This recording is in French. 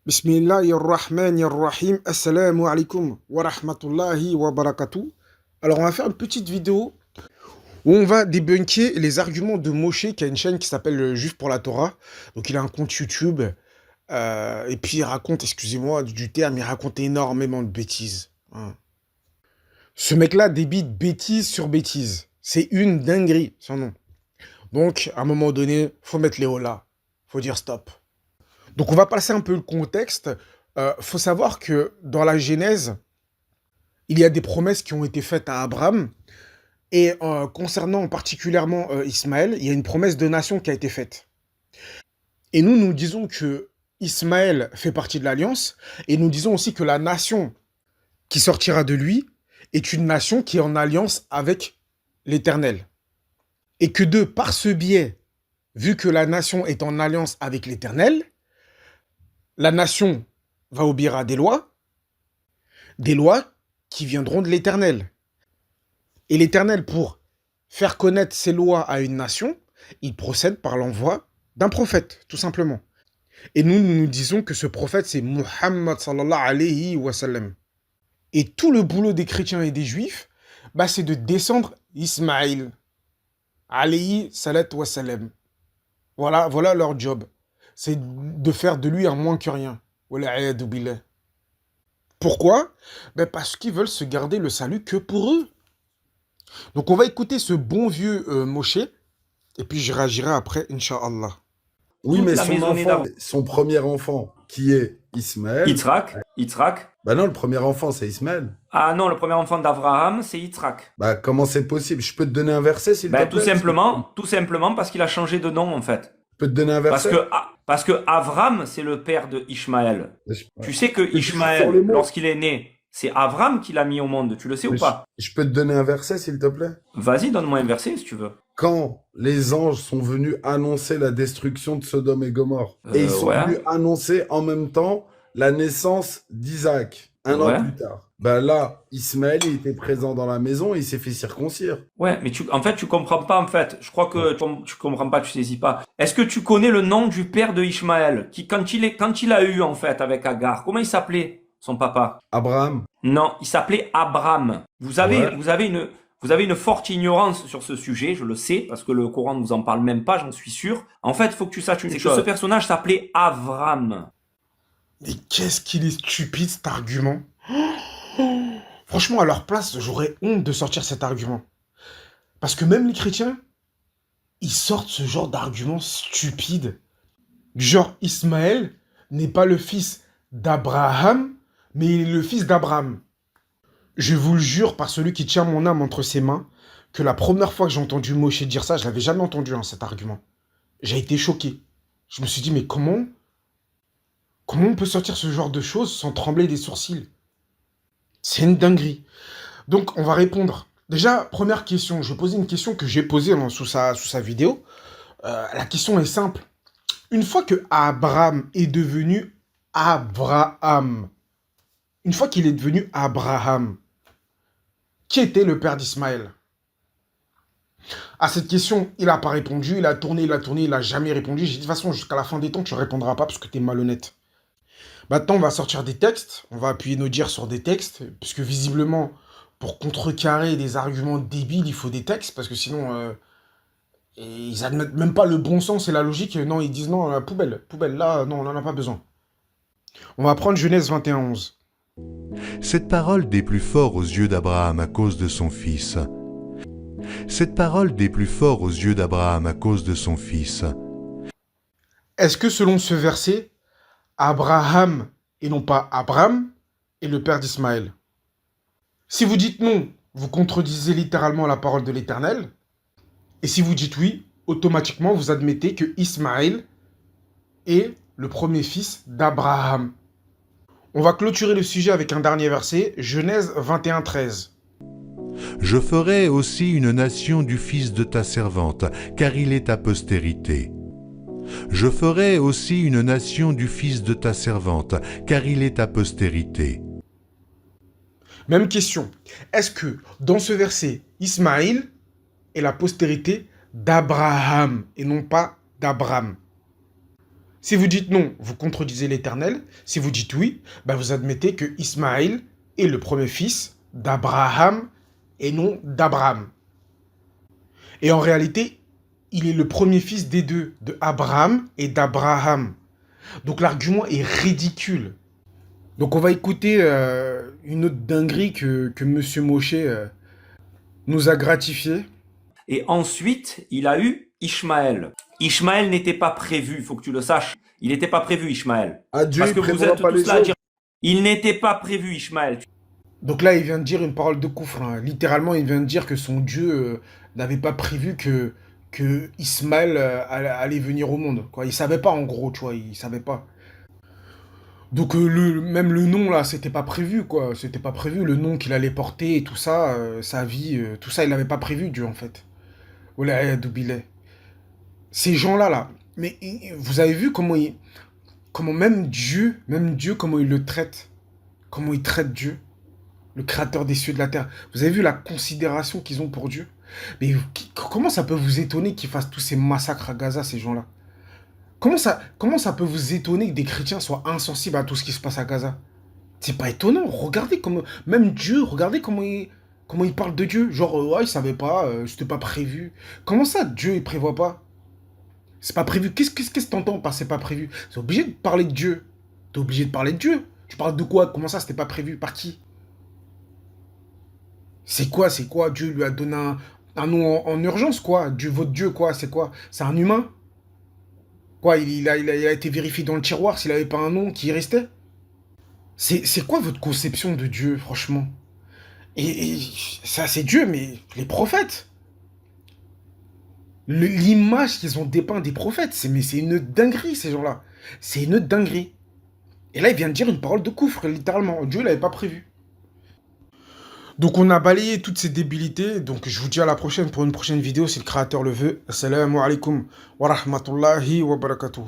Bismillahirrahmanirrahim. Assalamu alaikum wa rahmatullahi wa barakatuh. Alors, on va faire une petite vidéo où on va débunker les arguments de Moshe, qui a une chaîne qui s'appelle Juif pour la Torah. Donc, il a un compte YouTube. Et puis, il raconte, excusez-moi du terme, il raconte énormément de bêtises, hein. Ce mec-là débite bêtise sur bêtise. C'est une dinguerie, son nom. Donc, à un moment donné, faut mettre les hauts là. Faut dire stop. Donc, on va passer un peu le contexte. Faut savoir que dans la Genèse, il y a des promesses qui ont été faites à Abraham. Et concernant particulièrement Ismaël, il y a une promesse de nation qui a été faite. Et nous disons que Ismaël fait partie de l'alliance. Et nous disons aussi que la nation qui sortira de lui est une nation qui est en alliance avec l'Éternel. Et que par ce biais, vu que la nation est en alliance avec l'Éternel, la nation va obéir à des lois qui viendront de l'Éternel. Et l'Éternel, pour faire connaître ses lois à une nation, il procède par l'envoi d'un prophète, tout simplement. Et nous disons que ce prophète, c'est Muhammad sallallahu alayhi wa sallam. Et tout le boulot des chrétiens et des juifs, c'est de descendre Ismaïl alayhi salat wa sallam. Voilà leur job. C'est de faire de lui un moins que rien. Pourquoi? Parce qu'ils veulent se garder le salut que pour eux. Donc on va écouter ce bon vieux Moshe, et puis je réagirai après, Inch'Allah. Oui, Toute mais la maisonnée d'Abraham. son premier enfant, qui est Ismaël. Yitzhak. Bah non, le premier enfant, c'est Ismaël. Ah non, le premier enfant d'Abraham, c'est Yitzhak. Bah comment c'est possible? Je peux te donner un verset, s'il te plaît? Tout simplement parce qu'il a changé de nom, en fait. Je peux te donner un verset? Parce que Avram, c'est le père de Ishmaël. Tu sais que Sur les Ishmaël, mots. lorsqu'il est né, c'est Avram qui l'a mis au monde. Tu le sais ou pas? Je peux te donner un verset, s'il te plaît? Vas-y, donne-moi un verset, si tu veux. Quand les anges sont venus annoncer la destruction de Sodome et Gomorrhe, et ils sont venus annoncer en même temps la naissance d'Isaac, un an plus tard. Bah là, Ismaël, il était présent dans la maison et il s'est fait circoncire. Ouais, mais en fait, tu comprends pas, en fait. Je crois que tu comprends pas, tu saisis pas. Est-ce que tu connais le nom du père de Ishmaël, quand il a eu, en fait, avec Agar, comment il s'appelait, son papa? Abraham. Non, il s'appelait Abram. Vous avez une forte ignorance sur ce sujet, je le sais, parce que le Coran ne vous en parle même pas, j'en suis sûr. En fait, il faut que tu saches une chose. Ce personnage s'appelait Avram. Mais qu'est-ce qu'il est stupide, cet argument. Franchement, à leur place, j'aurais honte de sortir cet argument. Parce que même les chrétiens, ils sortent ce genre d'argument stupide. Du genre, Ismaël n'est pas le fils d'Abraham, mais il est le fils d'Abraham. Je vous le jure, par celui qui tient mon âme entre ses mains, que la première fois que j'ai entendu Moshe dire ça, je l'avais jamais entendu, cet argument. J'ai été choqué. Je me suis dit, mais comment on peut sortir ce genre de choses sans trembler des sourcils? C'est une dinguerie. Donc, on va répondre. Déjà, première question. Je vais poser une question que j'ai posée sous sa vidéo. La question est simple. Une fois que Abraham est devenu Abraham, une fois qu'il est devenu Abraham, qui était le père d'Ismaël? À cette question, il n'a pas répondu, il a tourné, il n'a jamais répondu. J'ai dit, de toute façon, jusqu'à la fin des temps, tu ne répondras pas parce que tu es malhonnête. Maintenant, on va sortir des textes, on va appuyer nos dires sur des textes, puisque visiblement, pour contrecarrer des arguments débiles, il faut des textes, parce que sinon, ils admettent même pas le bon sens et la logique. Non, ils disent non, poubelle, là, non, on n'en a pas besoin. On va prendre Genèse 21:11. Cette parole des plus forts aux yeux d'Abraham à cause de son fils. Cette parole des plus forts aux yeux d'Abraham à cause de son fils. Est-ce que selon ce verset, Abraham et non pas Abraham est le père d'Ismaël? Si vous dites non, vous contredisez littéralement la parole de l'Éternel. Et si vous dites oui, automatiquement vous admettez que Ismaël est le premier fils d'Abraham. On va clôturer le sujet avec un dernier verset, Genèse 21:13. Je ferai aussi une nation du fils de ta servante, car il est ta postérité. Je ferai aussi une nation du fils de ta servante, car il est ta postérité. Même question. Est-ce que dans ce verset, Ismaël est la postérité d'Abraham et non pas d'Abraham? Si vous dites non, vous contredisez l'Éternel. Si vous dites oui, bah vous admettez que Ismaël est le premier fils d'Abraham et non d'Abraham. Et en réalité, il est le premier fils des deux, de Abraham et d'Abraham. Donc l'argument est ridicule. Donc on va écouter une autre dinguerie que Monsieur Moshe nous a gratifié. Et ensuite, il a eu Ishmaël. Ishmaël n'était pas prévu, il faut que tu le saches. Il n'était pas prévu, Ishmaël. Dieu, parce que vous êtes tous là à dire, il n'était pas prévu, Ishmaël. Donc là, il vient de dire une parole de coufre. Hein. Littéralement, il vient de dire que son Dieu n'avait pas prévu que Ismaël allait venir au monde. Quoi. Il savait pas, en gros, tu vois, il savait pas. Donc même le nom, là, c'était pas prévu, quoi. C'était pas prévu, le nom qu'il allait porter et tout ça, sa vie, tout ça, il l'avait pas prévu, Dieu, en fait. Voilà, Doubilet. Ces gens-là, là, mais vous avez vu comment même Dieu, comment il le traite, comment il traite Dieu, le créateur des cieux et de la terre. Vous avez vu la considération qu'ils ont pour Dieu? Mais comment ça peut vous étonner qu'ils fassent tous ces massacres à Gaza, ces gens-là? Comment ça peut vous étonner que des chrétiens soient insensibles à tout ce qui se passe à Gaza? C'est pas étonnant. Regardez comment, même Dieu, regardez comment il parle de Dieu. Genre, ouais, il savait pas, c'était pas prévu. Comment ça, Dieu, il prévoit pas? C'est pas prévu. Qu'est-ce que t'entends par c'est pas prévu? C'est obligé de parler de Dieu. T'es obligé de parler de Dieu. Tu parles de quoi? Comment ça, c'était pas prévu? Par qui? C'est quoi? Dieu lui a donné un nom en urgence, quoi? Dieu, votre Dieu, quoi? C'est quoi? C'est un humain? Quoi, il a été vérifié dans le tiroir s'il avait pas un nom qui y restait? C'est quoi votre conception de Dieu, franchement? Et ça, c'est Dieu, mais les prophètes. L'image qu'ils ont dépeint des prophètes, c'est une dinguerie, ces gens-là. C'est une dinguerie. Et là, il vient de dire une parole de coufre, littéralement. Dieu l'avait pas prévu. Donc, on a balayé toutes ces débilités. Donc, je vous dis à la prochaine pour une prochaine vidéo, si le créateur le veut. Assalamu alaikum wa rahmatullahi wa barakatuh.